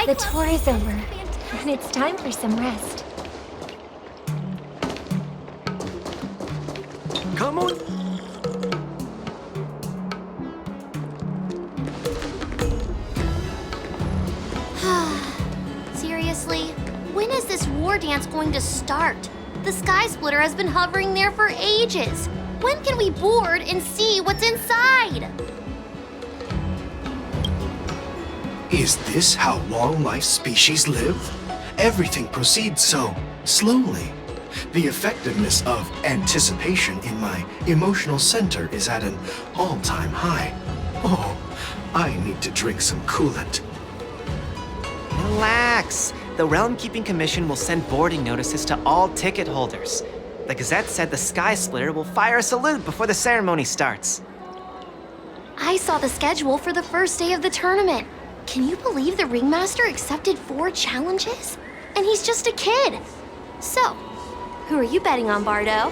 The tour is over, and it's time for some rest. Come on. Seriously? When is this war dance going to start? The Sky Splitter has been hovering there for ages. When can we board and see what's inside? Is this how long-life species live? Everything proceeds so slowly. The effectiveness of anticipation in my emotional center is at an all-time high. Oh, I need to drink some coolant. Relax. The Realm Keeping Commission will send boarding notices to all ticket holders. The Gazette said the Sky Splitter will fire a salute before the ceremony starts. I saw the schedule for the first day of the tournament. Can you believe the Ringmaster accepted 4 challenges? And he's just a kid. So, who are you betting on, Bardo?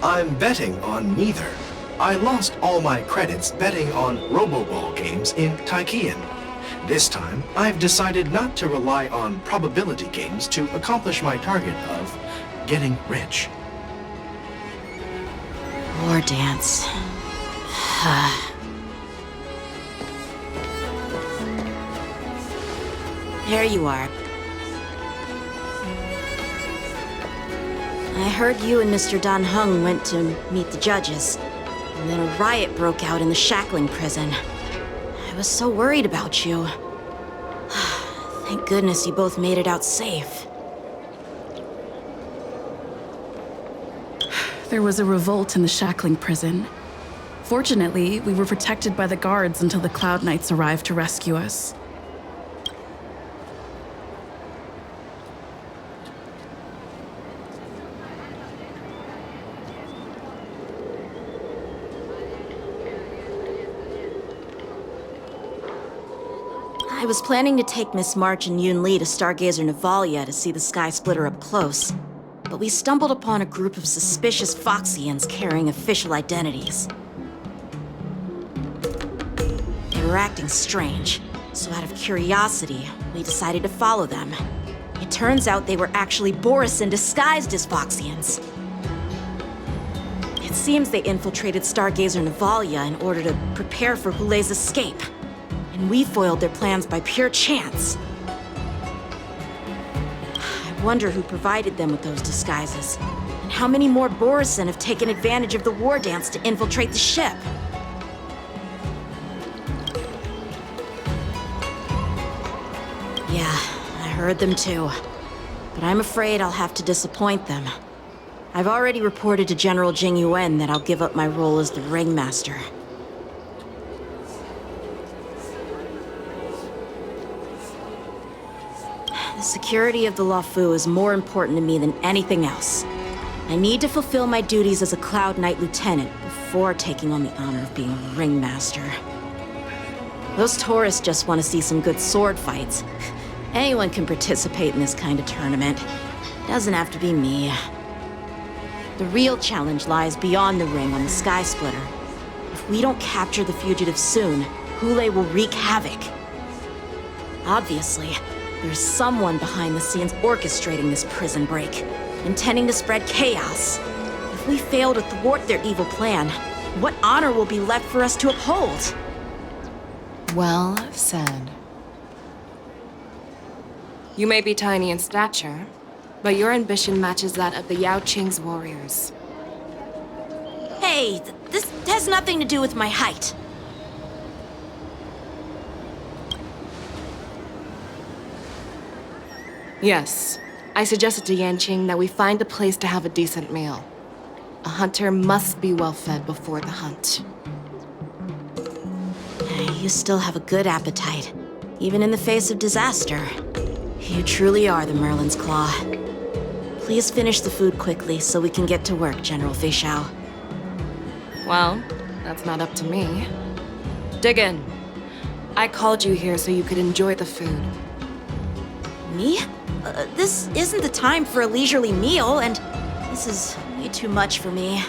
I'm betting on neither. I lost all my credits betting on Roboball games in Tychean. This time, I've decided not to rely on probability games to accomplish my target of getting rich. War dance. There you are. I heard you and Mr. Dan Heng went to meet the judges, and then a riot broke out in the shackling prison. I was so worried about you. Thank goodness you both made it out safe. There was a revolt in the shackling prison. Fortunately, we were protected by the guards until the Cloud Knights arrived to rescue us. I was planning to take Miss March and Yoon Lee to Stargazer Navalia to see the Sky Splitter up close, but we stumbled upon a group of suspicious Foxians carrying official identities. They were acting strange, so out of curiosity, we decided to follow them. It turns out they were actually Borisin disguised as Foxians. It seems they infiltrated Stargazer Navalia in order to prepare for Hule's escape. And we foiled their plans by pure chance. I wonder who provided them with those disguises, and how many more Borisin have taken advantage of the war dance to infiltrate the ship. Yeah, I heard them too. But I'm afraid I'll have to disappoint them. I've already reported to General Jing Yuan that I'll give up my role as the Ringmaster. The security of the Luofu is more important to me than anything else. I need to fulfill my duties as a Cloud Knight Lieutenant before taking on the honor of being a Ringmaster. Those tourists just want to see some good sword fights. Anyone can participate in this kind of tournament. Doesn't have to be me. The real challenge lies beyond the ring on the Sky Splitter. If we don't capture the fugitives soon, Hule will wreak havoc. Obviously, there's someone behind the scenes orchestrating this prison break, intending to spread chaos. If we fail to thwart their evil plan, what honor will be left for us to uphold? Well said. You may be tiny in stature, but your ambition matches that of the Yao Qing's warriors. Hey, this has nothing to do with my height. Yes, I suggested to Yanqing that we find a place to have a decent meal. A hunter must be well fed before the hunt. You still have a good appetite, even in the face of disaster. You truly are the Merlin's Claw. Please finish the food quickly so we can get to work, General Feixiao. Well, that's not up to me. Dig in. I called you here so you could enjoy the food. Me? This isn't the time for a leisurely meal, and this is way too much for me.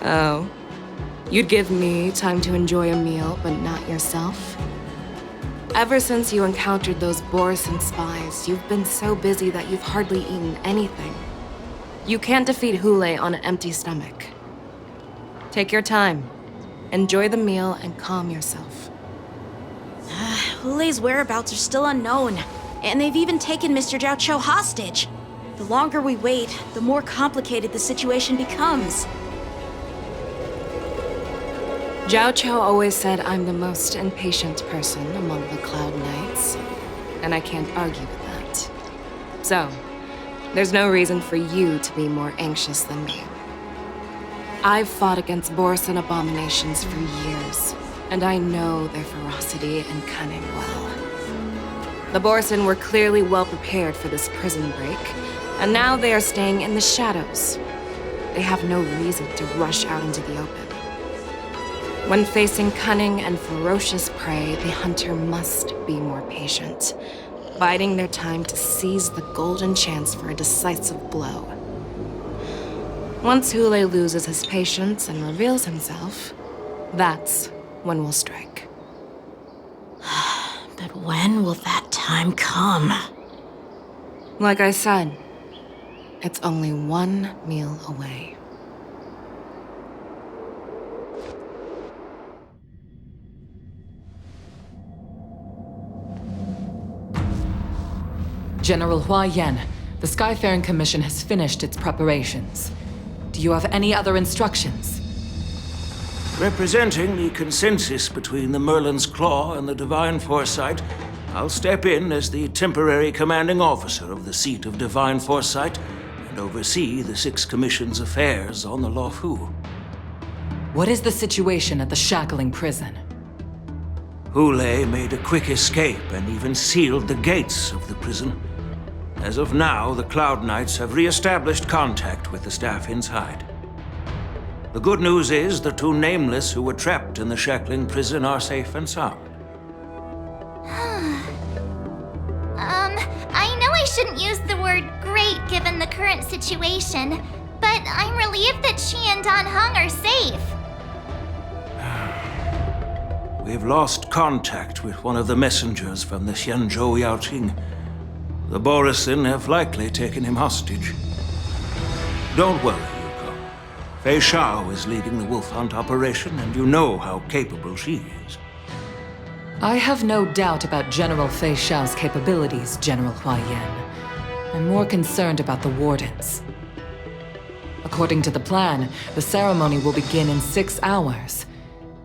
Oh. You'd give me time to enjoy a meal, but not yourself? Ever since you encountered those Borison spies, you've been so busy that you've hardly eaten anything. You can't defeat Hule on an empty stomach. Take your time. Enjoy the meal and calm yourself. Hule's whereabouts are still unknown, and they've even taken Mr. Jiao Cho hostage. The longer we wait, the more complicated the situation becomes. Jiao Cho always said I'm the most impatient person among the Cloud Knights, and I can't argue with that. So, there's no reason for you to be more anxious than me. I've fought against Borison abominations for years, and I know their ferocity and cunning well. The Borison were clearly well prepared for this prison break, and now they are staying in the shadows. They have no reason to rush out into the open. When facing cunning and ferocious prey, the hunter must be more patient, biding their time to seize the golden chance for a decisive blow. Once Hule loses his patience and reveals himself, that's when we'll strike. But when will that time come? Like I said, it's only one meal away. General Hua Yan, the Skyfaring Commission has finished its preparations. Do you have any other instructions? Representing the consensus between the Merlin's Claw and the Divine Foresight, I'll step in as the temporary commanding officer of the seat of Divine Foresight and oversee the 6 Commission's affairs on the Luofu. What is the situation at the shackling prison? Hule made a quick escape and even sealed the gates of the prison. As of now, the Cloud Knights have re-established contact with the staff inside. The good news is the 2 Nameless who were trapped in the shackling prison are safe and sound. I know I shouldn't use the word great given the current situation, but I'm relieved that she and Don Hung are safe. We've lost contact with one of the messengers from the Xianzhou Yaoqing. The Borison have likely taken him hostage. Don't worry, Yuko. Fei Shao is leading the wolf hunt operation, and you know how capable she is. I have no doubt about General Fei Shao's capabilities, General Hua Yan. I'm more concerned about the Wardens. According to the plan, the ceremony will begin in 6 hours.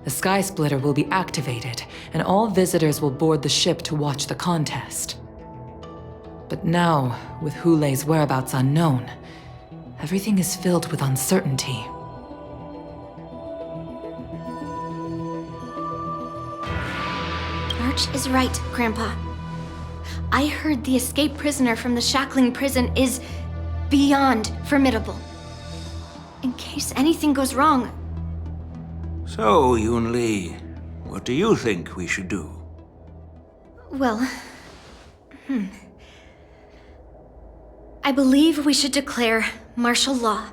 The Sky Splitter will be activated, and all visitors will board the ship to watch the contest. But now, with Hule's whereabouts unknown, everything is filled with uncertainty. Arch is right, Grandpa. I heard the escaped prisoner from the shackling prison is beyond formidable. In case anything goes wrong. So, Yun Li, what do you think we should do? Well, I believe we should declare martial law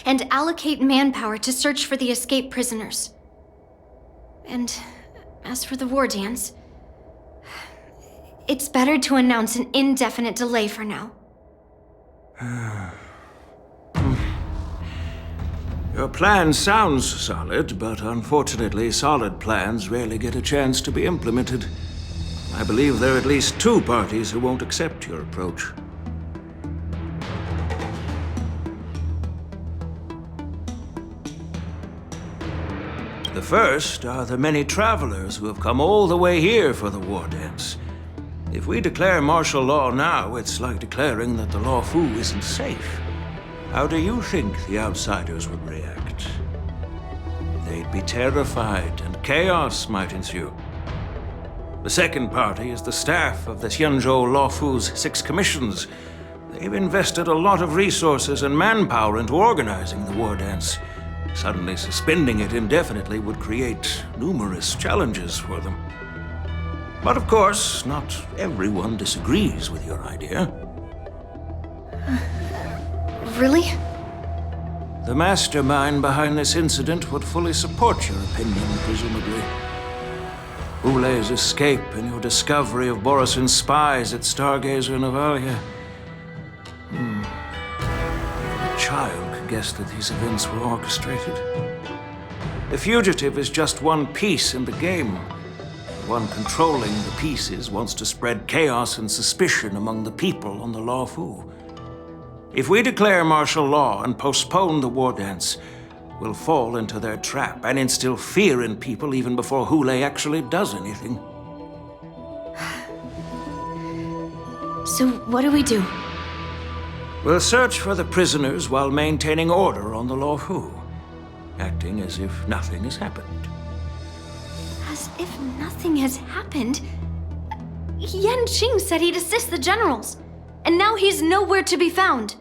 and allocate manpower to search for the escaped prisoners. And as for the war dance, it's better to announce an indefinite delay for now. Your plan sounds solid, but unfortunately, solid plans rarely get a chance to be implemented. I believe there are at least 2 parties who won't accept your approach. The first are the many travelers who have come all the way here for the war dance. If we declare martial law now, it's like declaring that the Luofu isn't safe. How do you think the outsiders would react? They'd be terrified, and chaos might ensue. The second party is the staff of the Xianzhou Luofu's 6 commissions. They've invested a lot of resources and manpower into organizing the war dance. Suddenly suspending it indefinitely would create numerous challenges for them. But of course, not everyone disagrees with your idea. Really? The mastermind behind this incident would fully support your opinion, presumably. Hule's escape and your discovery of Borison's spies at Stargazer Navalia. Even a child could guess that these events were orchestrated. The fugitive is just one piece in the game. The one controlling the pieces wants to spread chaos and suspicion among the people on the Lawfu. If we declare martial law and postpone the war dance, we'll fall into their trap and instill fear in people even before Hule actually does anything. So what do we do? We'll search for the prisoners while maintaining order on the Lawfu, acting as if nothing has happened. As if nothing has happened? Yan Qing said he'd assist the generals, and now he's nowhere to be found.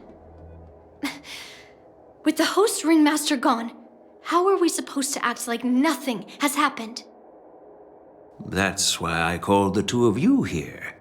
With the host ringmaster gone, how are we supposed to act like nothing has happened? That's why I called the two of you here.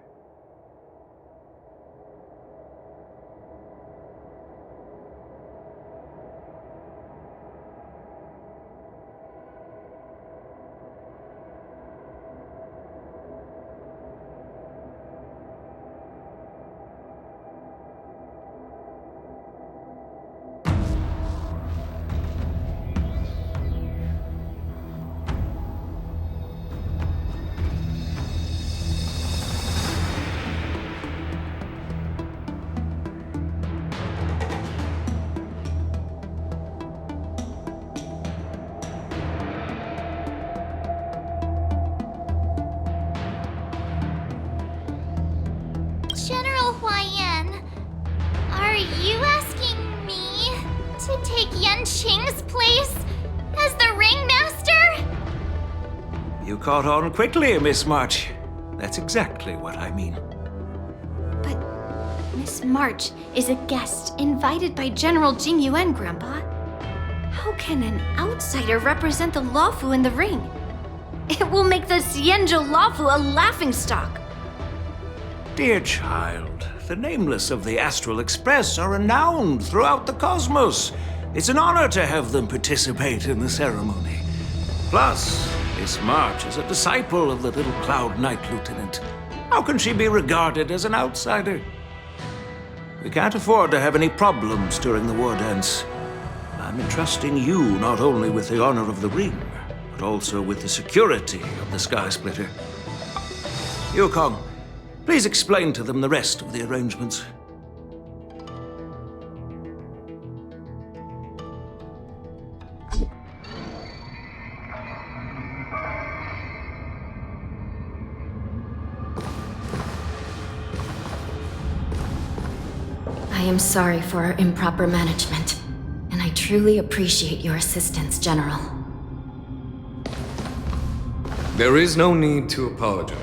General Huayan, are you asking me to take Yan Qing's place as the ringmaster? You caught on quickly, Miss March. That's exactly what I mean. But Miss March is a guest invited by General Jing Yuan, Grandpa. How can an outsider represent the Lawfu in the ring? It will make the Xianzhou Lawfu a laughingstock. Dear child, the nameless of the Astral Express are renowned throughout the cosmos. It's an honor to have them participate in the ceremony. Plus, Miss March is a disciple of the little Cloud Knight Lieutenant. How can she be regarded as an outsider? We can't afford to have any problems during the war dance. I'm entrusting you not only with the honor of the ring, but also with the security of the Sky Splitter. Yukong, please explain to them the rest of the arrangements. I am sorry for our improper management, and I truly appreciate your assistance, General. There is no need to apologize.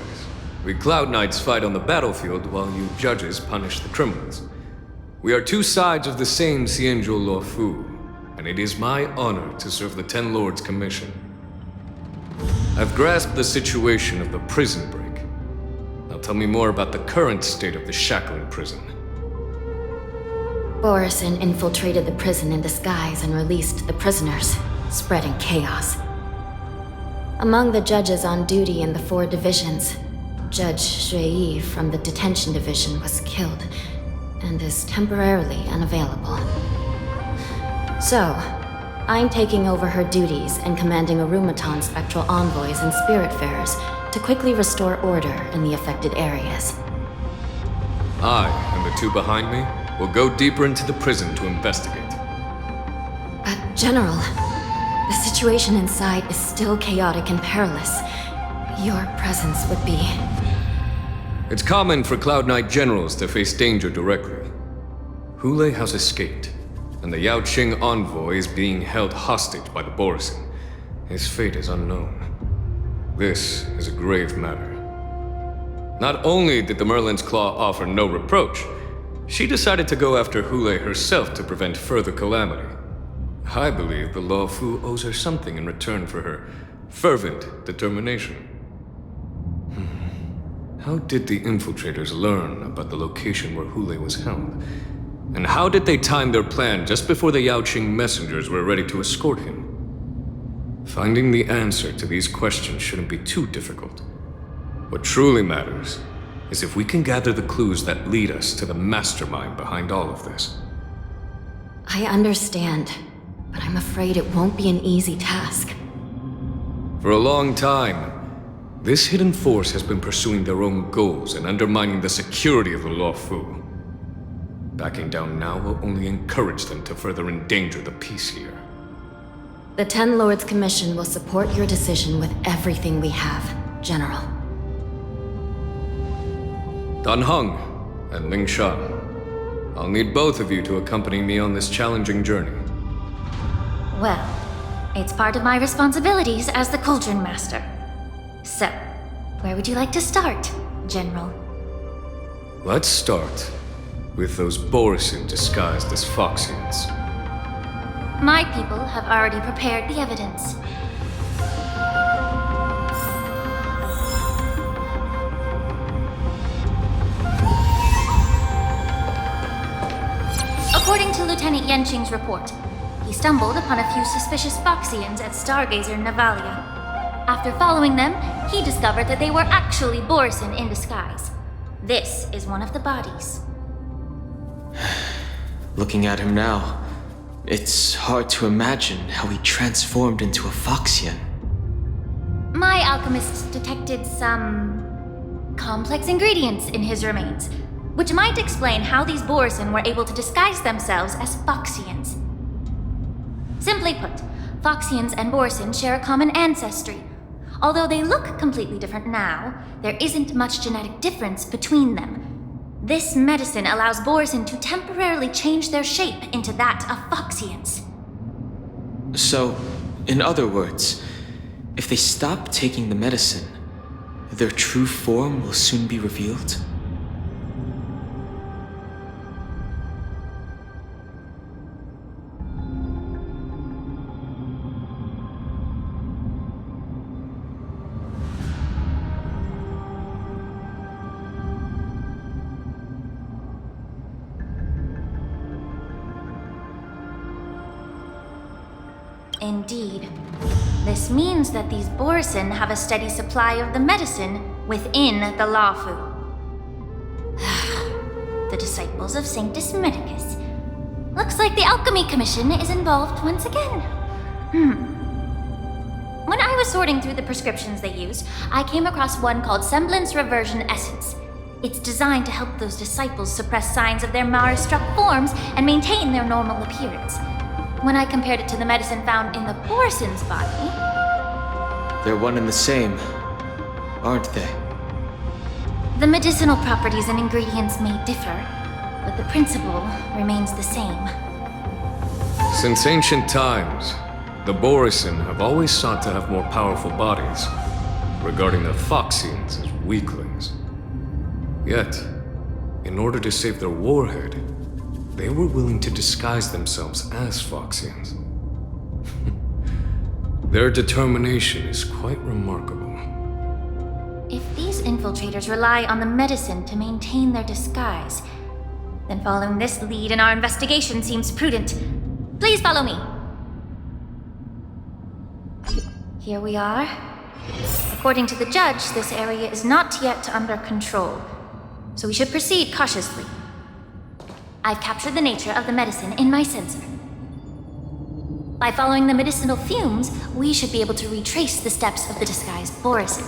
We Cloud Knights fight on the battlefield while you judges punish the criminals. We are two sides of the same Xianzhou Luofu, and it is my honor to serve the Ten Lords' commission. I've grasped the situation of the prison break. Now tell me more about the current state of the shackling prison. Borison infiltrated the prison in disguise and released the prisoners, spreading chaos. Among the judges on duty in the 4 divisions, Judge Shui from the detention division was killed and is temporarily unavailable. So, I'm taking over her duties and commanding Arumaton spectral envoys and spiritfarers to quickly restore order in the affected areas. I and the two behind me will go deeper into the prison to investigate. But, General, the situation inside is still chaotic and perilous. Your presence would be... It's common for Cloud Knight generals to face danger directly. Hule has escaped, and the Yao Qing envoy is being held hostage by the Borison. His fate is unknown. This is a grave matter. Not only did the Merlin's Claw offer no reproach, she decided to go after Hule herself to prevent further calamity. I believe the Luofu owes her something in return for her fervent determination. How did the infiltrators learn about the location where Hule was held? And how did they time their plan just before the Yaoqing messengers were ready to escort him? Finding the answer to these questions shouldn't be too difficult. What truly matters is if we can gather the clues that lead us to the mastermind behind all of this. I understand, but I'm afraid it won't be an easy task. For a long time, this hidden force has been pursuing their own goals and undermining the security of the Luofu. Backing down now will only encourage them to further endanger the peace here. The Ten Lords Commission will support your decision with everything we have, General. Dan Heng and Ling Shan, I'll need both of you to accompany me on this challenging journey. Well, it's part of my responsibilities as the Cauldron Master. So, where would you like to start, General? Let's start with those Borisin disguised as Foxians. My people have already prepared the evidence. According to Lieutenant Yenqing's report, he stumbled upon a few suspicious Foxians at Stargazer Navalia. After following them, he discovered that they were actually Borisin in disguise. This is one of the bodies. Looking at him now, it's hard to imagine how he transformed into a Foxian. My alchemists detected some complex ingredients in his remains, which might explain how these Borisin were able to disguise themselves as Foxians. Simply put, Foxians and Borisin share a common ancestry. Although they look completely different now, there isn't much genetic difference between them. This medicine allows Borisin to temporarily change their shape into that of Foxians. So, in other words, if they stop taking the medicine, their true form will soon be revealed? Indeed. This means that these Borisin have a steady supply of the medicine within the Luofu. The disciples of Sanctus Medicus. Looks like the Alchemy Commission is involved once again. When I was sorting through the prescriptions they used, I came across one called Semblance Reversion Essence. It's designed to help those disciples suppress signs of their Mara-struck forms and maintain their normal appearance. When I compared it to the medicine found in the Borisin's body... They're one and the same, aren't they? The medicinal properties and ingredients may differ, but the principle remains the same. Since ancient times, the Borisin have always sought to have more powerful bodies, regarding the Foxians as weaklings. Yet, in order to save their warhead, they were willing to disguise themselves as Foxians. Their determination is quite remarkable. If these infiltrators rely on the medicine to maintain their disguise, then following this lead in our investigation seems prudent. Please follow me. Here we are. According to the judge, this area is not yet under control, so we should proceed cautiously. I've captured the nature of the medicine in my sensor. By following the medicinal fumes, we should be able to retrace the steps of the disguised Borisin.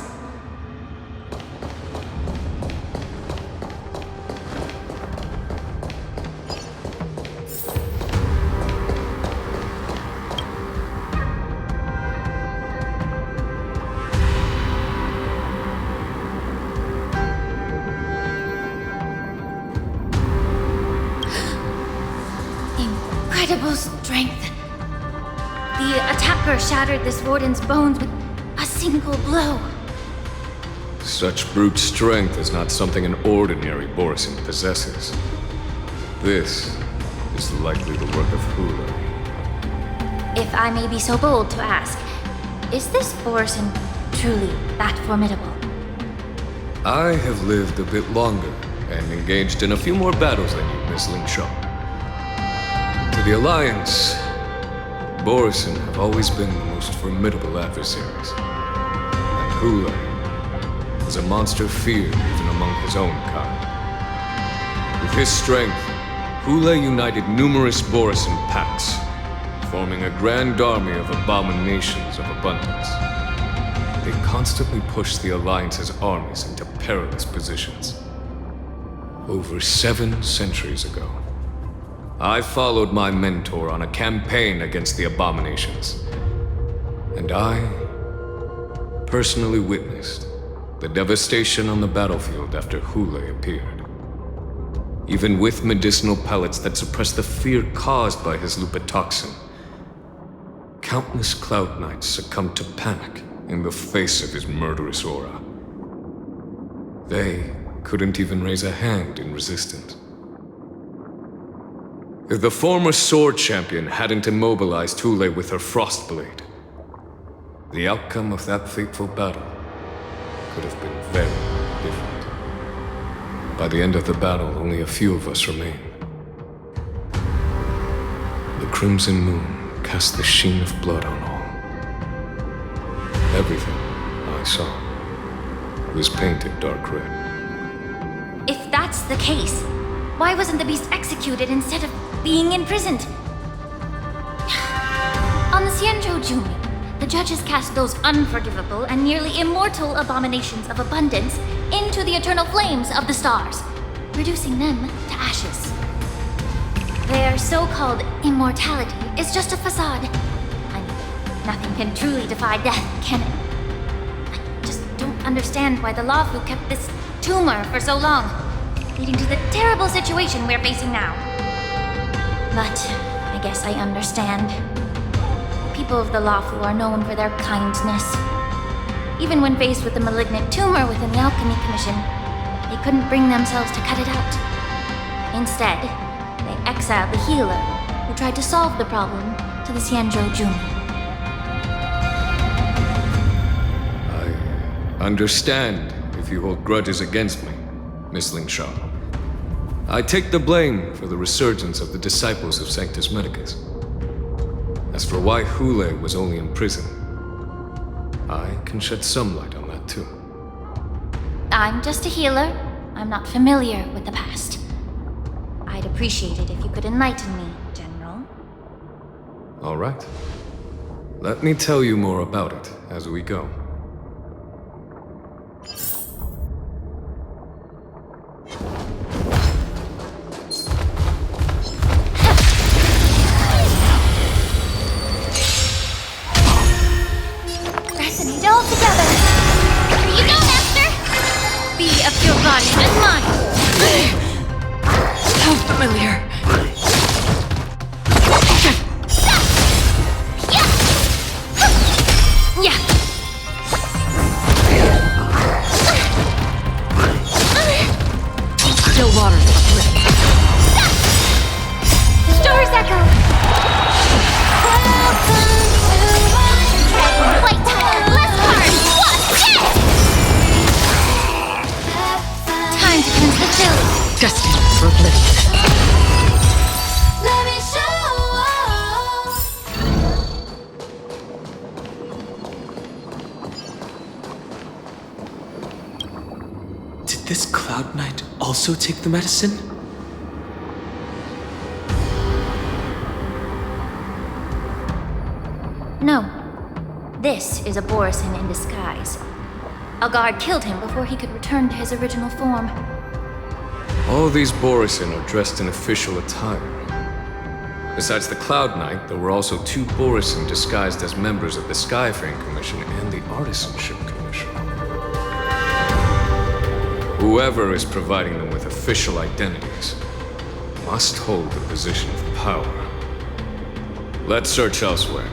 Incredible strength. The attacker shattered this warden's bones with a single blow. Such brute strength is not something an ordinary Borisin possesses. This is likely the work of Hula. If I may be so bold to ask, is this Borisin truly that formidable? I have lived a bit longer and engaged in a few more battles than you, Miss Ling Shan. To the Alliance, Borison have always been the most formidable adversaries. And Hule is a monster feared even among his own kind. With his strength, Hule united numerous Borison pacts, forming a grand army of abominations of abundance. They constantly pushed the Alliance's armies into perilous positions. Over 7 centuries ago, I followed my mentor on a campaign against the abominations. And I personally witnessed the devastation on the battlefield after Hule appeared. Even with medicinal pellets that suppressed the fear caused by his lupitoxin, countless Cloud Knights succumbed to panic in the face of his murderous aura. They couldn't even raise a hand in resistance. If the former sword champion hadn't immobilized Hule with her Frostblade, the outcome of that fateful battle could have been very different. By the end of the battle, only a few of us remained. The crimson moon cast the sheen of blood on all. Everything I saw was painted dark red. If that's the case, why wasn't the beast executed instead of being imprisoned? On the Xianzhou Jumi, the judges cast those unforgivable and nearly immortal abominations of abundance into the eternal flames of the stars, reducing them to ashes. Their so-called immortality is just a facade. I mean, nothing can truly defy death, can it? I just don't understand why the Luofu kept this tumor for so long, leading to the terrible situation we're facing now. But I guess I understand. The people of the Luofu are known for their kindness. Even when faced with the malignant tumor within the Alchemy Commission, they couldn't bring themselves to cut it out. Instead, they exiled the healer who tried to solve the problem to the Xianzhou Jumi. I understand if you hold grudges against me, Miss Lingsha. I take the blame for the resurgence of the disciples of Sanctus Medicus. As for why Hule was only in prison, I can shed some light on that too. I'm just a healer. I'm not familiar with the past. I'd appreciate it if you could enlighten me, General. All right. Let me tell you more about it as we go. Resonate all together. Here you go, Master! Be of your body and mine. How familiar. Yeah. Still waters uplifting. Stars echo. Wait, less hard. What? Yes! Time to cleanse the chill. Destined for oblivion. Let me show. Did this Cloud Knight also take the medicine? No. This is a Borison in disguise. A guard killed him before he could return to his original form. All these Borison are dressed in official attire. Besides the Cloud Knight, there were also 2 Borison disguised as members of the Skyfaring Commission and the Artisanship Commission. Whoever is providing them with official identities must hold a position of power. Let's search elsewhere.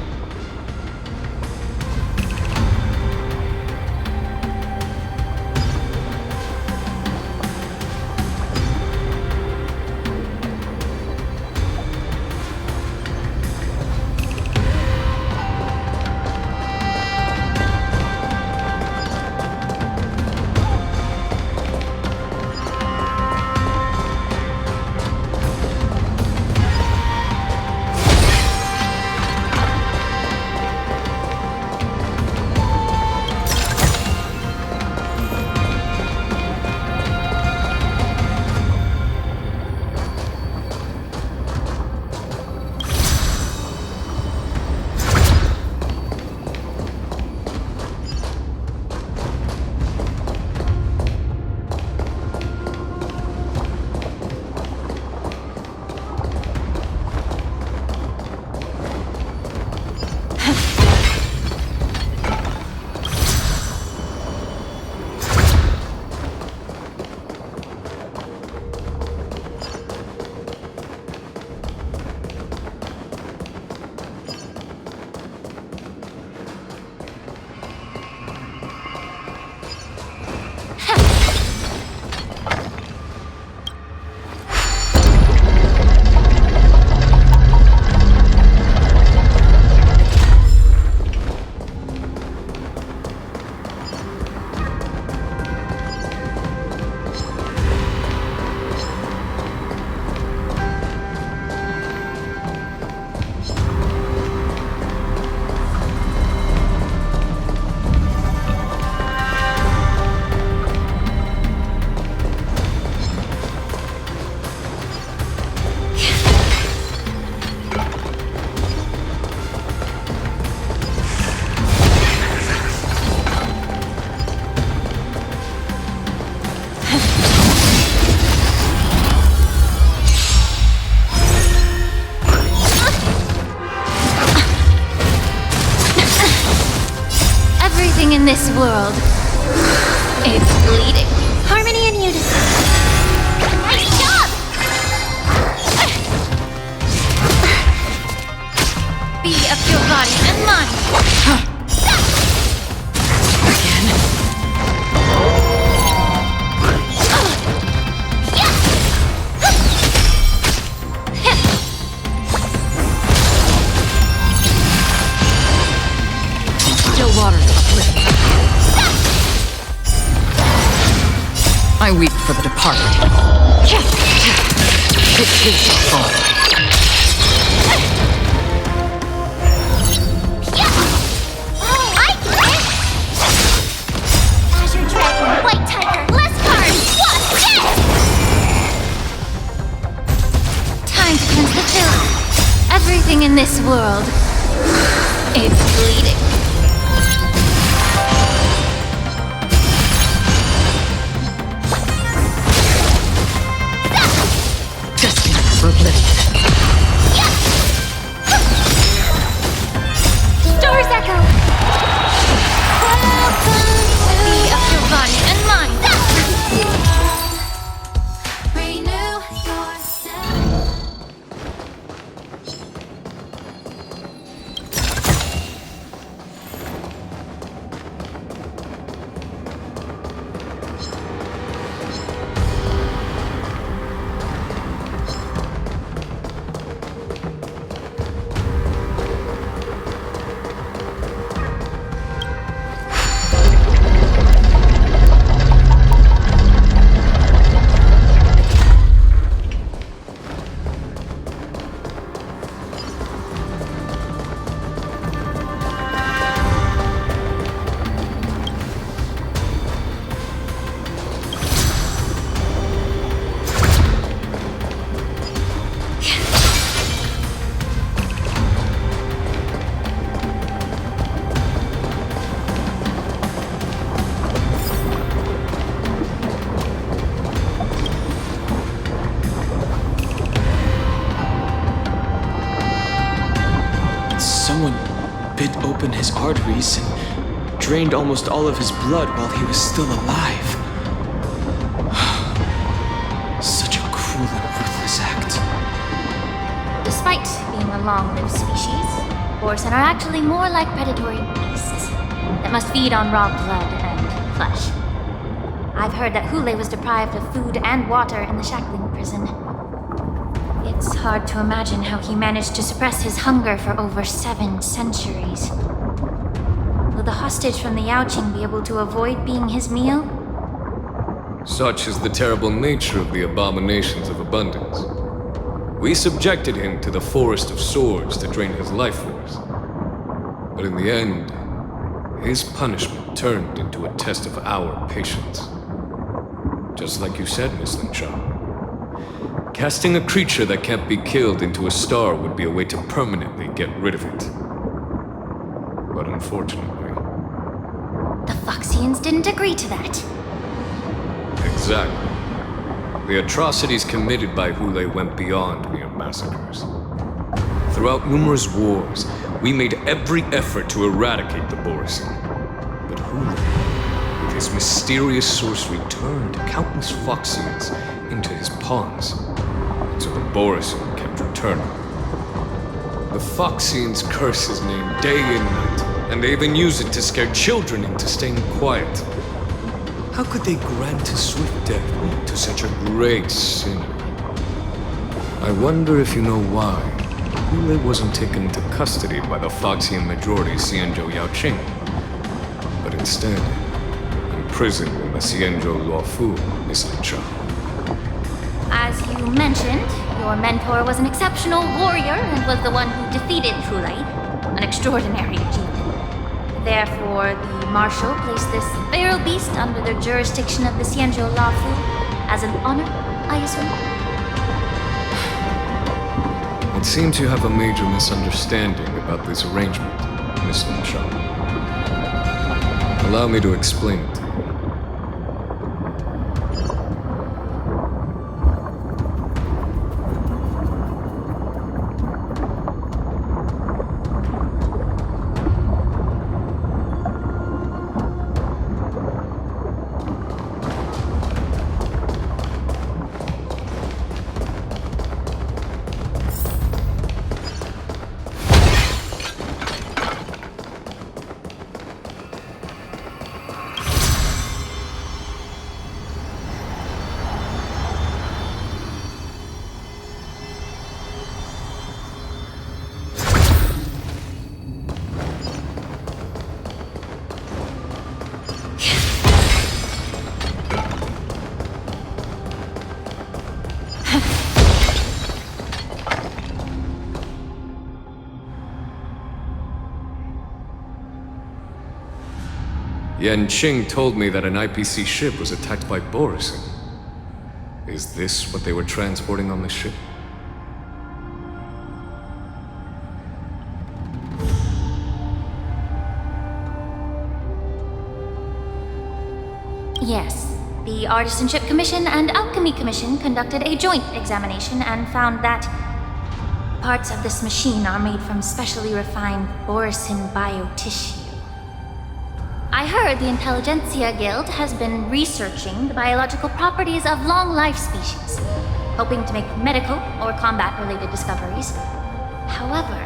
world. It's bleeding. Harmony and unison. Nice job! Be of your body and mind. Still water uplifting. I weep for the departed. It too shall fall. Azure Dragon, White Tiger, less cards! What? Yes! Time to cleanse the filth. Everything in this world. It's bleeding. Destined for oblivion. Stars echo! Be of your body and mind. Renew yourself. Someone bit open his arteries and drained almost all of his blood while he was still alive. Such a cruel and ruthless act. Despite being a long-lived species, Borson are actually more like predatory beasts that must feed on raw blood and flesh. I've heard that Hule was deprived of food and water in the shackling prison. It's hard to imagine how he managed to suppress his hunger for over 7 centuries. Will the hostage from the Yaoqing be able to avoid being his meal? Such is the terrible nature of the abominations of abundance. We subjected him to the forest of swords to drain his life force. But in the end, his punishment turned into a test of our patience. Just like you said, Miss Linshaw. Casting a creature that can't be killed into a star would be a way to permanently get rid of it. But unfortunately... The Foxians didn't agree to that. Exactly. The atrocities committed by Hule went beyond mere massacres. Throughout numerous wars, we made every effort to eradicate the Borisin. But Hule, with his mysterious sorcery, turned countless Foxians into his pawns. So the Borisin kept returning. The Foxians curse his name day and night, and they even use it to scare children into staying quiet. How could they grant a swift death to such a great sinner? I wonder if you know why Hule wasn't taken into custody by the Foxian majority Xianzhou Yaoqing, but instead imprisoned in the Xianzhou Luofu, Miss Linshaw. As you mentioned, your mentor was an exceptional warrior and was the one who defeated Hule, an extraordinary achievement. Therefore, the Marshal placed this feral beast under the jurisdiction of the Xianzhou Luofu as an honor, I assume? It seems you have a major misunderstanding about this arrangement, Miss Linshaw. Allow me to explain it to you. Yanqing told me that an IPC ship was attacked by Borison. Is this what they were transporting on the ship? Yes. The Artisanship Commission and Alchemy Commission conducted a joint examination and found that parts of this machine are made from specially refined Borison biotissue. I heard the Intelligentsia Guild has been researching the biological properties of long-life species, hoping to make medical or combat-related discoveries. However,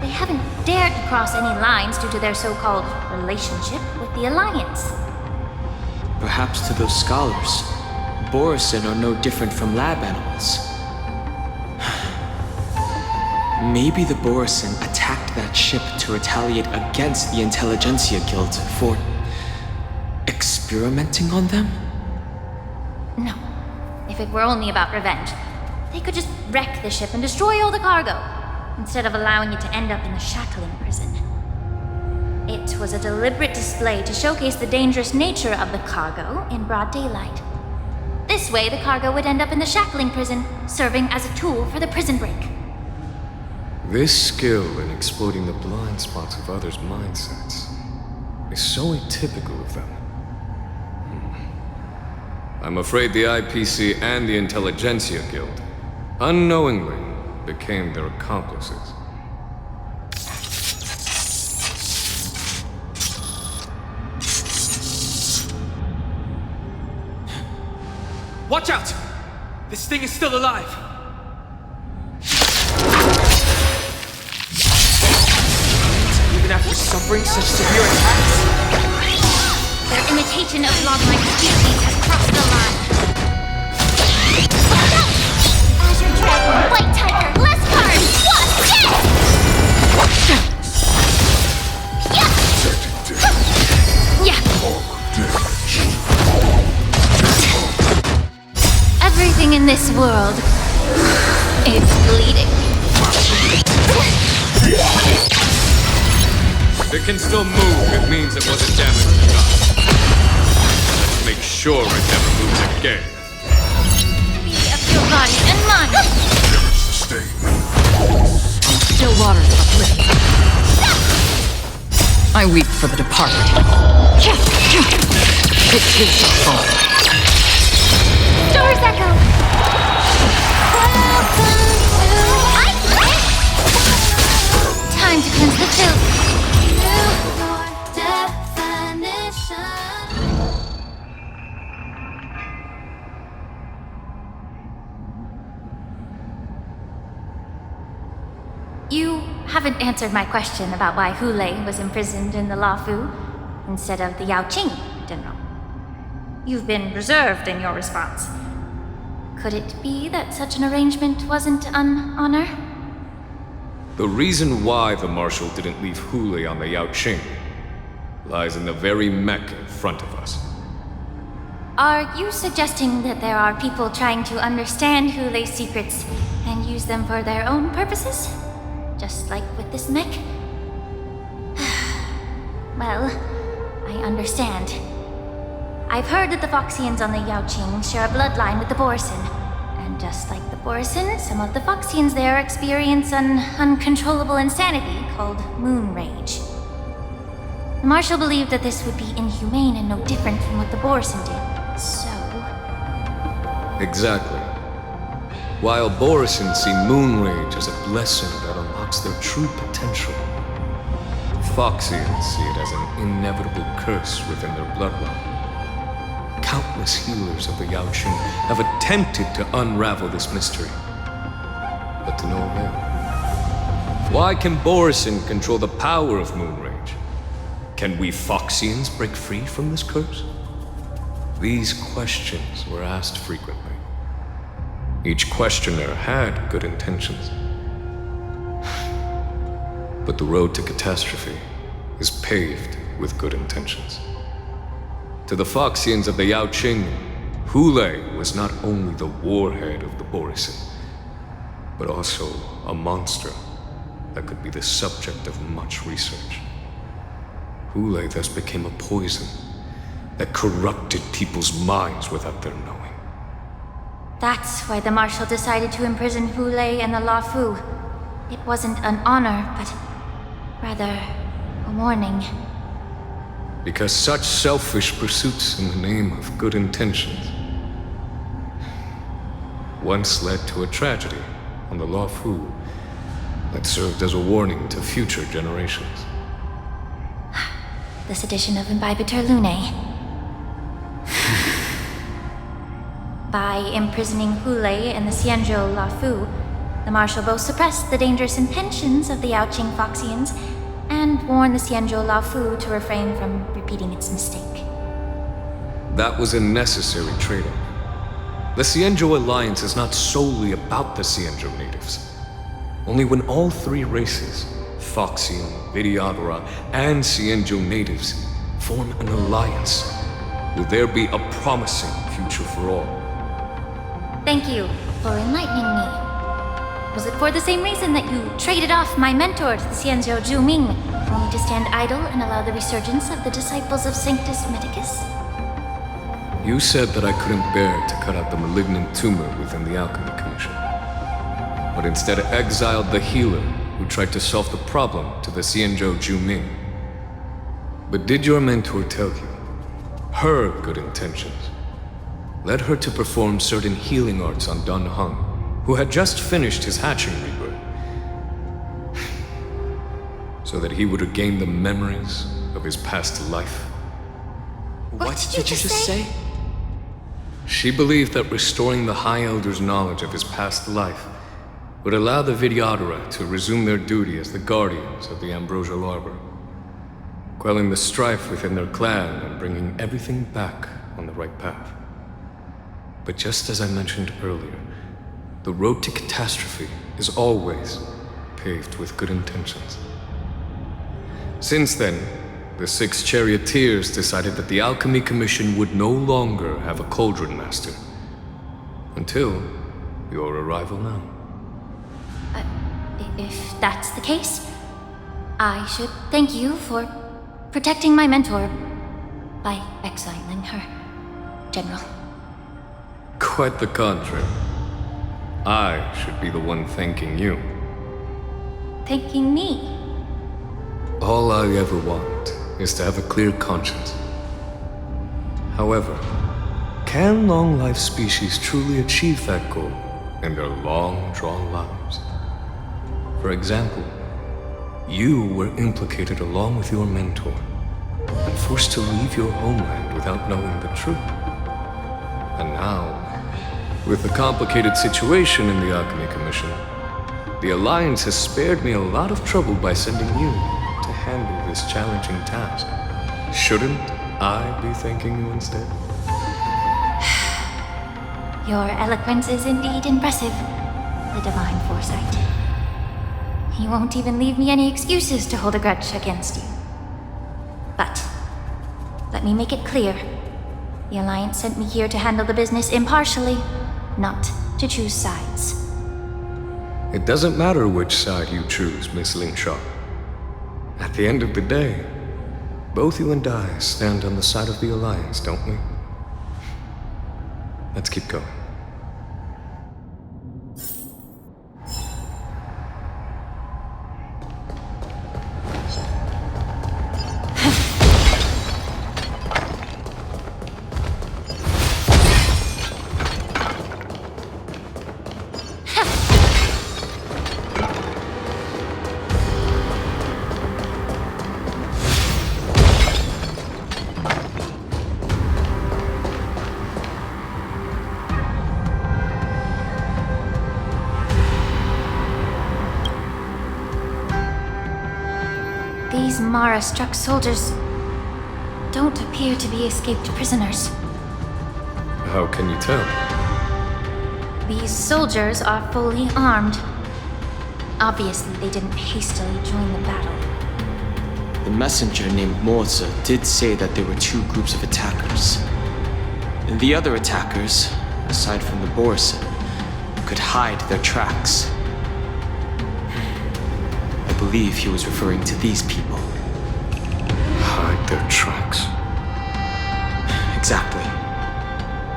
they haven't dared to cross any lines due to their so-called relationship with the Alliance. Perhaps to those scholars, Borison are no different from lab animals. Maybe the Borison attacked that ship to retaliate against the Intelligentsia Guild for experimenting on them? No. If it were only about revenge, they could just wreck the ship and destroy all the cargo, instead of allowing it to end up in the shackling prison. It was a deliberate display to showcase the dangerous nature of the cargo in broad daylight. This way, the cargo would end up in the shackling prison, serving as a tool for the prison break. This skill in exploiting the blind spots of others' mindsets is so atypical of them. I'm afraid the IPC and the Intelligentsia Guild unknowingly became their accomplices. Watch out! This thing is still alive! Even after suffering such severe attacks? Their imitation of long-life species has crossed the line. Watch out! Azure Dragon, White Tiger, less cards! What? Yeah! Everything in this world is bleeding. If it can still move, it means it wasn't damaged enough. Let's make sure it never moves again. Be of your body and mine. Still waters uplift. I weep for the departed. It is your fault. Stars echo. Time to cleanse the filth. You haven't answered my question about why Hule was imprisoned in the Lafu instead of the Yaoqing, General. You've been reserved in your response. Could it be that such an arrangement wasn't an honor? The reason why the Marshal didn't leave Hule on the Yaoqing lies in the very mech in front of us. Are you suggesting that there are people trying to understand Hule's secrets and use them for their own purposes? Just like with this mech? Well, I understand. I've heard that the Foxians on the Yaoqing share a bloodline with the Borison. And just like the Borison, some of the Foxians there experience an uncontrollable insanity called moon rage. The Marshal believed that this would be inhumane and no different from what the Borison did. So... Exactly. While Borison see moon rage as a blessing that unlocks their true potential, Foxians see it as an inevitable curse within their bloodline. Countless healers of the Yaoqing have attempted to unravel this mystery, but to no avail. Why can Borison control the power of moon rage? Can we Foxians break free from this curse? These questions were asked frequently. Each questioner had good intentions. But the road to catastrophe is paved with good intentions. To the Foxians of the Yaoqing, Hule was not only the warhead of the Borison, but also a monster that could be the subject of much research. Hule thus became a poison that corrupted people's minds without their knowing. That's why the Marshal decided to imprison Hu Lei and the Luofu. It wasn't an honor, but rather a warning. Because such selfish pursuits in the name of good intentions once led to a tragedy on the Luofu that served as a warning to future generations. The sedition of Imbibitor Lunae. By imprisoning Hu Lei and the Xianzhou Luofu, the Marshal both suppressed the dangerous intentions of the Yaoqing Foxians and warned the Xianzhou Luofu to refrain from repeating its mistake. That was a necessary trade-off. The Xianzhou alliance is not solely about the Xianzhou natives. Only when all three races, Foxian, Videodora, and Xianzhou natives, form an alliance, will there be a promising future for all. Thank you for enlightening me. Was it for the same reason that you traded off my mentor to the Xianzhou Zhuming, only to stand idle and allow the resurgence of the disciples of Sanctus Medicus? You said that I couldn't bear to cut out the malignant tumor within the Alchemy Commission, but instead exiled the healer who tried to solve the problem to the Xianzhou Zhuming. But did your mentor tell you her good intentions led her to perform certain healing arts on Dun Hung, who had just finished his hatching rebirth, so that he would regain the memories of his past life? What did you just say? She believed that restoring the High Elder's knowledge of his past life would allow the Videodora to resume their duty as the guardians of the Ambrosial Arbor, quelling the strife within their clan and bringing everything back on the right path. But just as I mentioned earlier, the road to catastrophe is always paved with good intentions. Since then, the 6 charioteers decided that the Alchemy Commission would no longer have a Cauldron Master. Until your arrival now. If that's the case, I should thank you for protecting my mentor by exiling her, General. Quite the contrary. I should be the one thanking you. Thanking me? All I ever want is to have a clear conscience. However, can long-life species truly achieve that goal in their long-drawn lives? For example, you were implicated along with your mentor and forced to leave your homeland without knowing the truth. And now, with the complicated situation in the Alchemy Commission, the Alliance has spared me a lot of trouble by sending you to handle this challenging task. Shouldn't I be thanking you instead? Your eloquence is indeed impressive, the divine foresight. You won't even leave me any excuses to hold a grudge against you. But, let me make it clear. The Alliance sent me here to handle the business impartially, not to choose sides. It doesn't matter which side you choose, Miss Lingshaw. At the end of the day, both you and I stand on the side of the Alliance, don't we? Let's keep going. These Mara-struck soldiers don't appear to be escaped prisoners. How can you tell? These soldiers are fully armed. Obviously, they didn't hastily join the battle. The messenger named Moza did say that there were 2 groups of attackers. And the other attackers, aside from the Borison, could hide their tracks. I believe he was referring to these people. Hide their tracks? Exactly.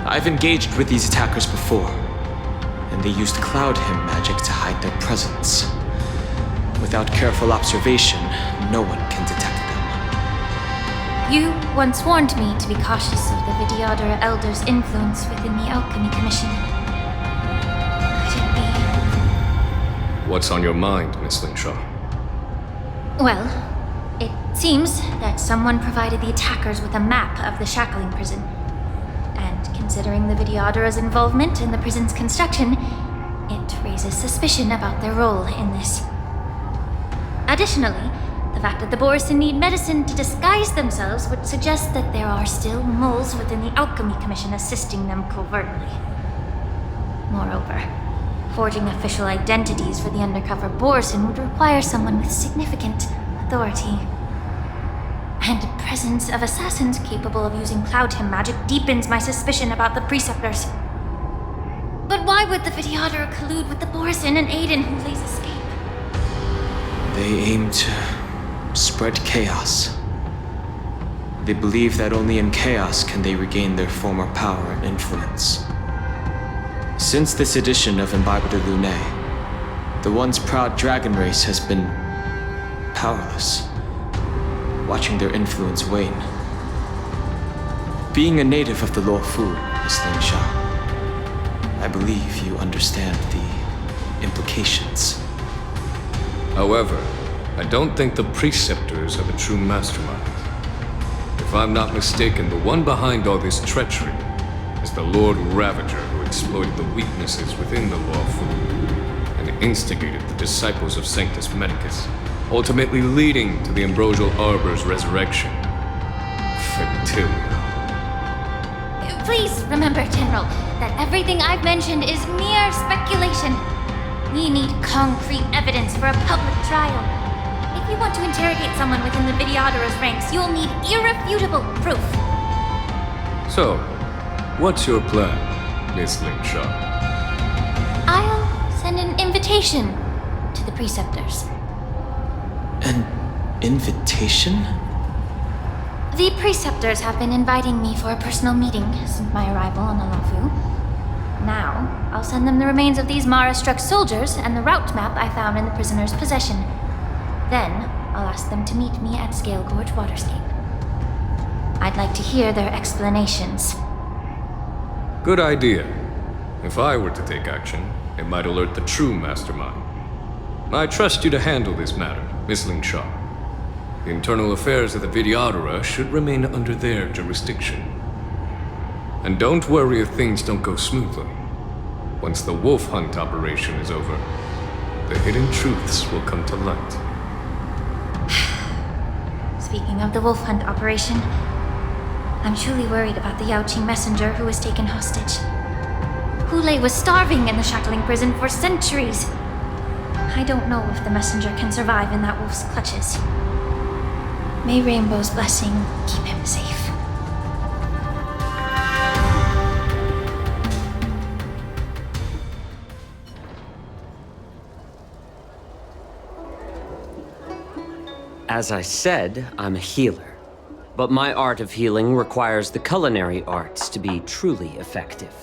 I've engaged with these attackers before, and they used cloud hymn magic to hide their presence. Without careful observation, no one can detect them. You once warned me to be cautious of the Vidyadhara Elder's influence within the Alchemy Commission. Could it be? What's on your mind, Miss Linshaw? Well, it seems that someone provided the attackers with a map of the shackling prison. And considering the Vidyadhara's involvement in the prison's construction, it raises suspicion about their role in this. Additionally, the fact that the Borison need medicine to disguise themselves would suggest that there are still moles within the Alchemy Commission assisting them covertly. Moreover, forging official identities for the undercover Borison would require someone with significant authority. And the presence of assassins capable of using cloud hymn magic deepens my suspicion about the Preceptors. But why would the Vidyadhara collude with the Borison and aid in Hulei's escape? They aim to spread chaos. They believe that only in chaos can they regain their former power and influence. Since this edition of Imbibe de Lune, the once proud dragon race has been powerless, watching their influence wane. Being a native of the Luofu, Miss Linshaw, I believe you understand the implications. However, I don't think the Preceptors are the true mastermind. If I'm not mistaken, the one behind all this treachery is the Lord Ravager who exploited the weaknesses within the Luofu and instigated the disciples of Sanctus Medicus, ultimately leading to the Ambrosial Arbor's resurrection. Fertilio. Please remember, General, that everything I've mentioned is mere speculation. We need concrete evidence for a public trial. If you want to interrogate someone within the Vidyadhara's ranks, you'll need irrefutable proof. So, what's your plan, Miss Linshaw? I'll send an invitation to the Preceptors. An invitation? The Preceptors have been inviting me for a personal meeting since my arrival on the Luofu. Now, I'll send them the remains of these Mara-struck soldiers and the route map I found in the prisoner's possession. Then, I'll ask them to meet me at Scale Gorge Waterscape. I'd like to hear their explanations. Good idea. If I were to take action, it might alert the true mastermind. I trust you to handle this matter, Miss Linshaw. The internal affairs of the Vidyadhara should remain under their jurisdiction. And don't worry if things don't go smoothly. Once the wolf hunt operation is over, the hidden truths will come to light. Speaking of the wolf hunt operation, I'm truly worried about the Yaoqing messenger who was taken hostage. Hulei was starving in the shackling prison for centuries. I don't know if the messenger can survive in that wolf's clutches. May Rainbow's blessing keep him safe. As I said, I'm a healer. But my art of healing requires the culinary arts to be truly effective.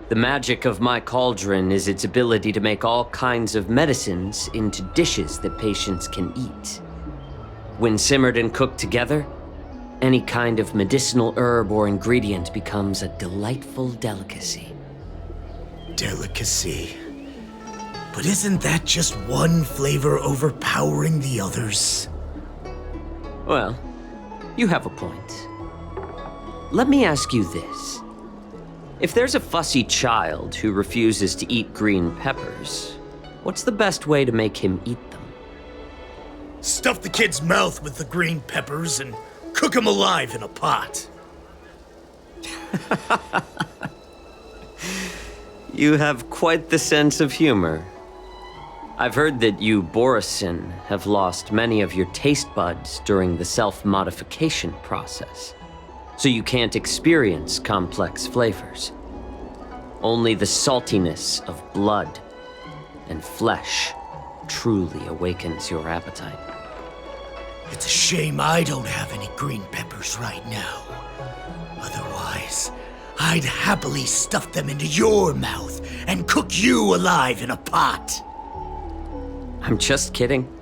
The magic of my cauldron is its ability to make all kinds of medicines into dishes that patients can eat. When simmered and cooked together, any kind of medicinal herb or ingredient becomes a delightful delicacy. Delicacy. But isn't that just one flavor overpowering the others? Well, you have a point. Let me ask you this. If there's a fussy child who refuses to eat green peppers, what's the best way to make him eat them? Stuff the kid's mouth with the green peppers and cook him alive in a pot. You have quite the sense of humor. I've heard that you, Borison, have lost many of your taste buds during the self-modification process, so you can't experience complex flavors. Only the saltiness of blood and flesh truly awakens your appetite. It's a shame I don't have any green peppers right now. I'd happily stuff them into your mouth and cook you alive in a pot. I'm just kidding.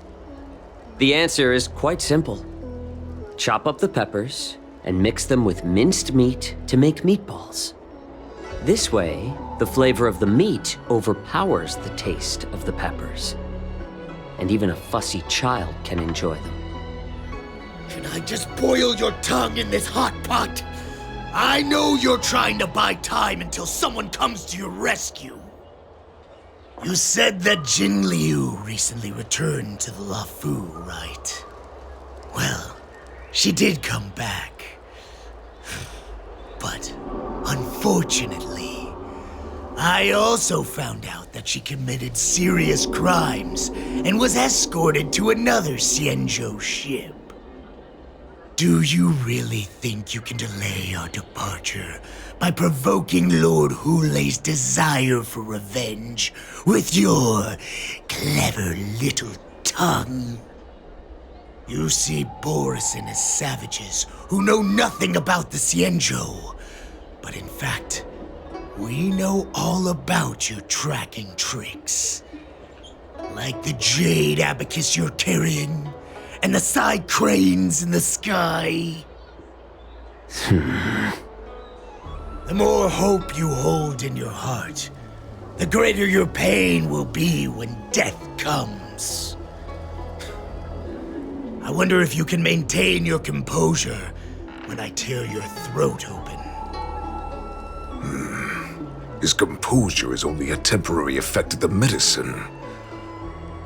The answer is quite simple. Chop up the peppers and mix them with minced meat to make meatballs. This way, the flavor of the meat overpowers the taste of the peppers. And even a fussy child can enjoy them. Can I just boil your tongue in this hot pot? I know you're trying to buy time until someone comes to your rescue. You said that Jin Liu recently returned to the Luofu, right? Well, she did come back. But unfortunately, I also found out that she committed serious crimes and was escorted to another Xianzhou ship. Do you really think you can delay our departure by provoking Lord Hulei's desire for revenge with your clever little tongue? You see Borison as savages who know nothing about the Xianzhou, but in fact, we know all about your tracking tricks. Like the jade abacus you're carrying, and the side cranes in the sky. The more hope you hold in your heart, the greater your pain will be when death comes. I wonder if you can maintain your composure when I tear your throat open. His composure is only a temporary effect of the medicine.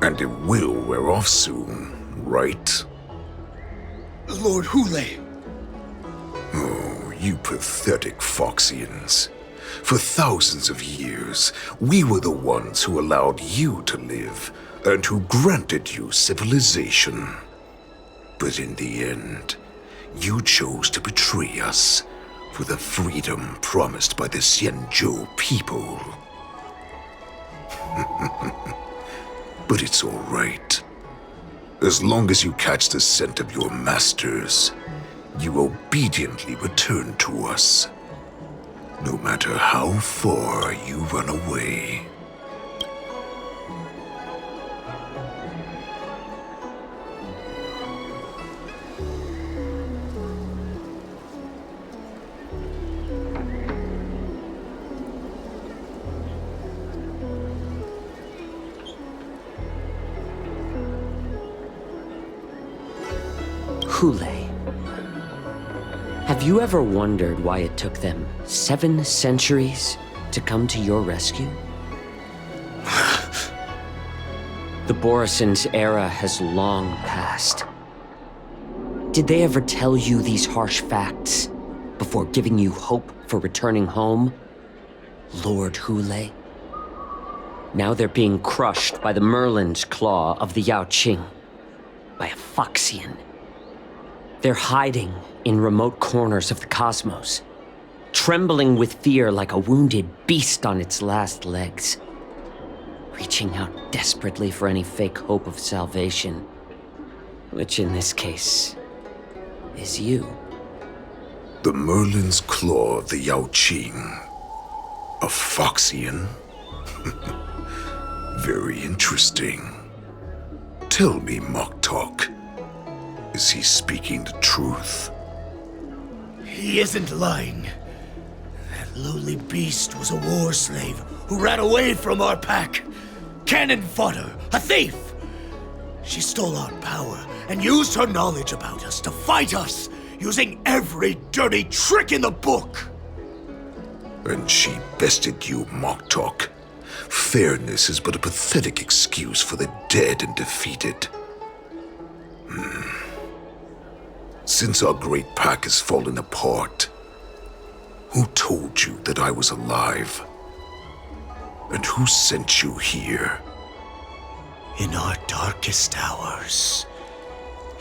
And it will wear off soon, right? Lord Hulei! Oh, you pathetic Foxians. For thousands of years, we were the ones who allowed you to live, and who granted you civilization. But in the end, you chose to betray us for the freedom promised by the Xianzhou people. But it's all right. As long as you catch the scent of your masters, you obediently return to us. No matter how far you run away. Hulei. Have you ever wondered why it took them 7 centuries to come to your rescue? The Borison's era has long passed. Did they ever tell you these harsh facts before giving you hope for returning home, Lord Hulei? Now they're being crushed by the Merlin's claw of the Yaoqing, by a Foxian. They're hiding in remote corners of the cosmos, trembling with fear like a wounded beast on its last legs, reaching out desperately for any fake hope of salvation, which in this case is you. The Merlin's claw of the Yaoqing. A Foxian? Very interesting. Tell me, Moktok. Is he speaking the truth? He isn't lying. That lowly beast was a war slave who ran away from our pack. Cannon fodder, a thief! She stole our power and used her knowledge about us to fight us, using every dirty trick in the book. And she bested you, Moktok. Fairness is but a pathetic excuse for the dead and defeated. Since our great pack has fallen apart, who told you that I was alive? And who sent you here? In our darkest hours,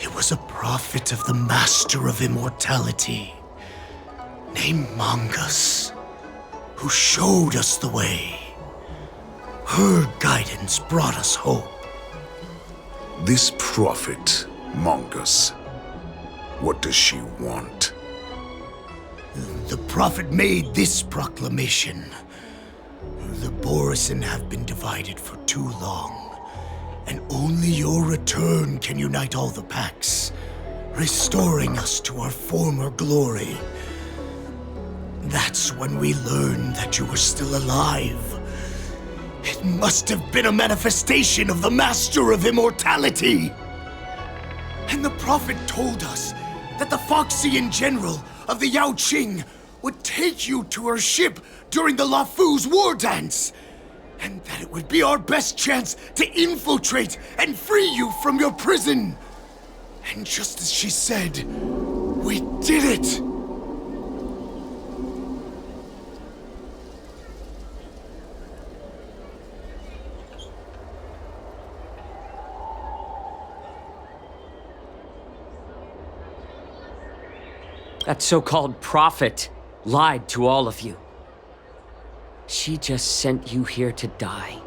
it was a prophet of the Master of Immortality, named Mongus, who showed us the way. Her guidance brought us hope. This prophet, Mongus, what does she want? The prophet made this proclamation. The Borisin have been divided for too long, and only your return can unite all the packs, restoring us to our former glory. That's when we learned that you were still alive. It must have been a manifestation of the Master of Immortality. And the prophet told us that the Foxian General of the Yao Qing would take you to her ship during the Lafu's war dance, and that it would be our best chance to infiltrate and free you from your prison. And just as she said, we did it! That so-called prophet lied to all of you. She just sent you here to die.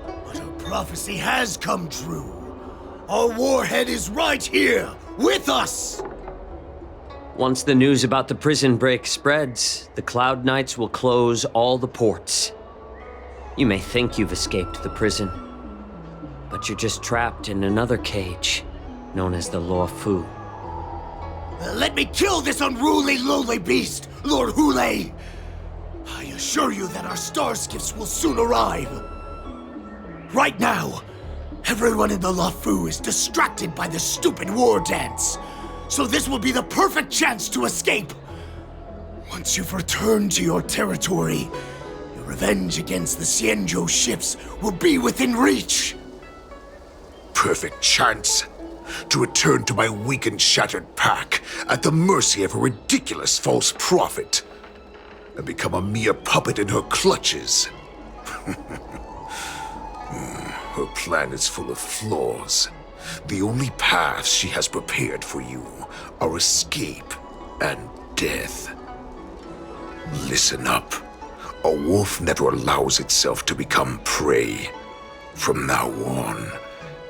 But her prophecy has come true. Our warhead is right here, with us! Once the news about the prison break spreads, the Cloud Knights will close all the ports. You may think you've escaped the prison, but you're just trapped in another cage, known as the Law Fu. Let me kill this unruly, lowly beast, Lord Hule! I assure you that our star skiffs will soon arrive. Right now, everyone in the Lafu is distracted by the stupid war dance, so this will be the perfect chance to escape. Once you've returned to your territory, your revenge against the Xianzhou ships will be within reach. Perfect chance to return to my weak and shattered pack at the mercy of a ridiculous false prophet and become a mere puppet in her clutches. Her plan is full of flaws. The only paths she has prepared for you are escape and death. Listen up. A wolf never allows itself to become prey. From now on,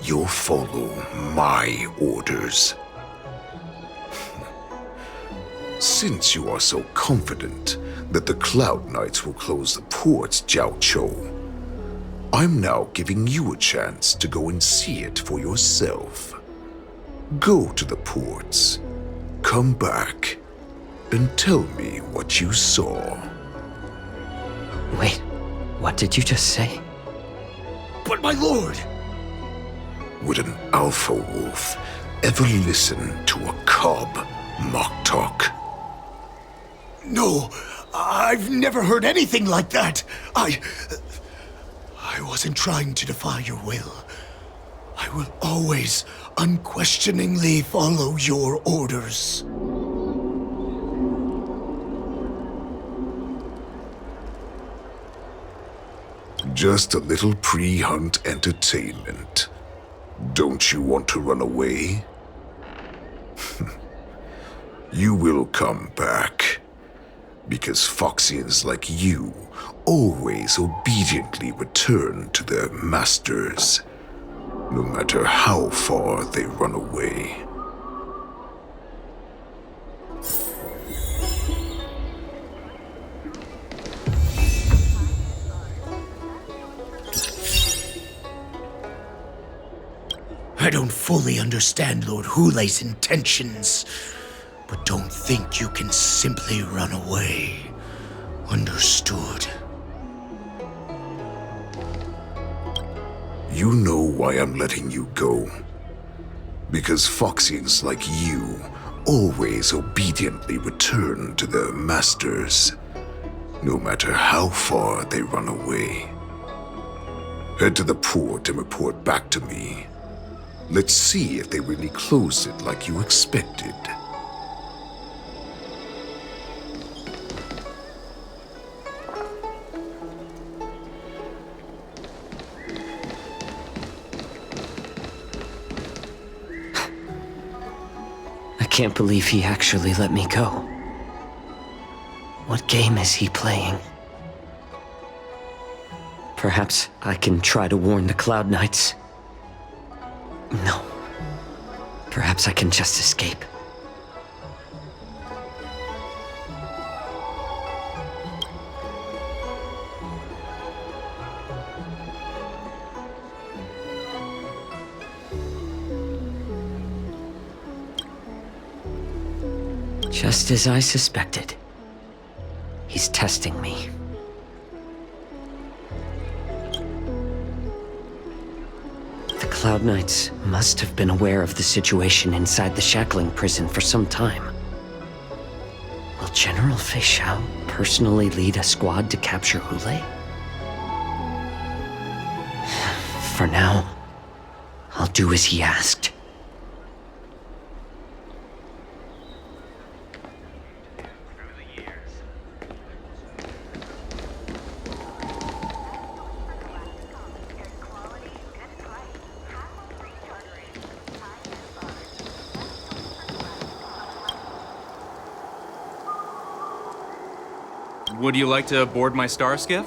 you'll follow my orders. Since you are so confident that the Cloud Knights will close the ports, Jiao Chou, I'm now giving you a chance to go and see it for yourself. Go to the ports, come back, and tell me what you saw. Wait, what did you just say? But my lord! Would an alpha wolf ever listen to a cub, Moktok? No, I've never heard anything like that. I wasn't trying to defy your will. I will always unquestioningly follow your orders. Just a little pre-hunt entertainment. Don't you want to run away? You will come back. Because Foxians like you always obediently return to their masters, no matter how far they run away. I don't fully understand Lord Hule's intentions, but don't think you can simply run away. Understood? You know why I'm letting you go. Because Foxians like you always obediently return to their masters, no matter how far they run away. Head to the port and report back to me. Let's see if they really closed it like you expected. I can't believe he actually let me go. What game is he playing? Perhaps I can try to warn the Cloud Knights. No. Perhaps I can just escape. Just as I suspected. He's testing me. The Cloud Knights must have been aware of the situation inside the shackling prison for some time. Will General Fei Shao personally lead a squad to capture Hule? For now, I'll do as he asked. Would you like to board my star skiff?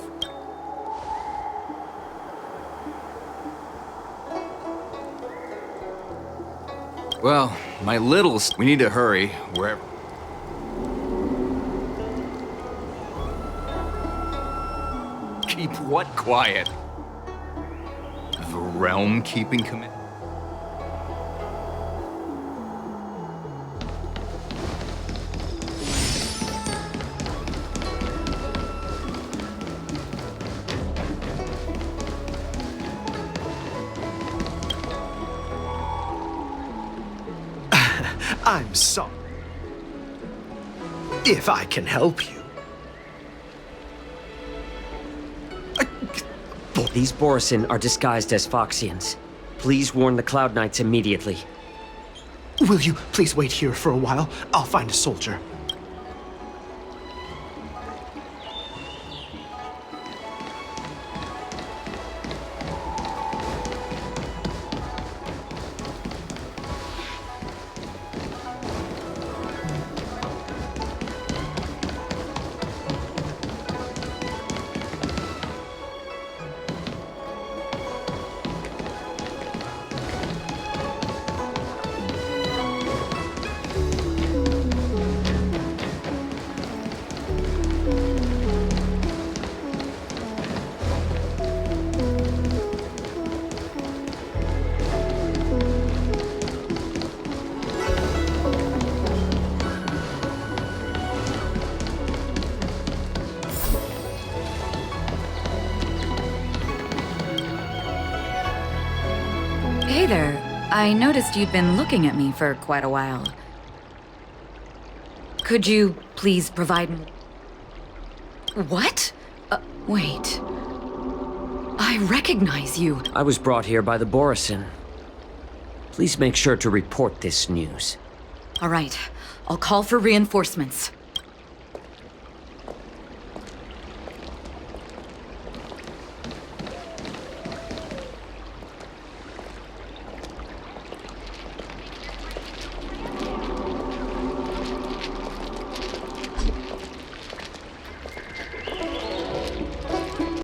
Well, my littles, we need to hurry. Wherever. Keep what quiet? The realm keeping command? I'm sorry. If I can help you. These Borisin are disguised as Foxians. Please warn the Cloud Knights immediately. Will you please wait here for a while? I'll find a soldier. Hey there. I noticed you'd been looking at me for quite a while. Could you please provide me... What? Wait. I recognize you. I was brought here by the Borisin. Please make sure to report this news. All right. I'll call for reinforcements.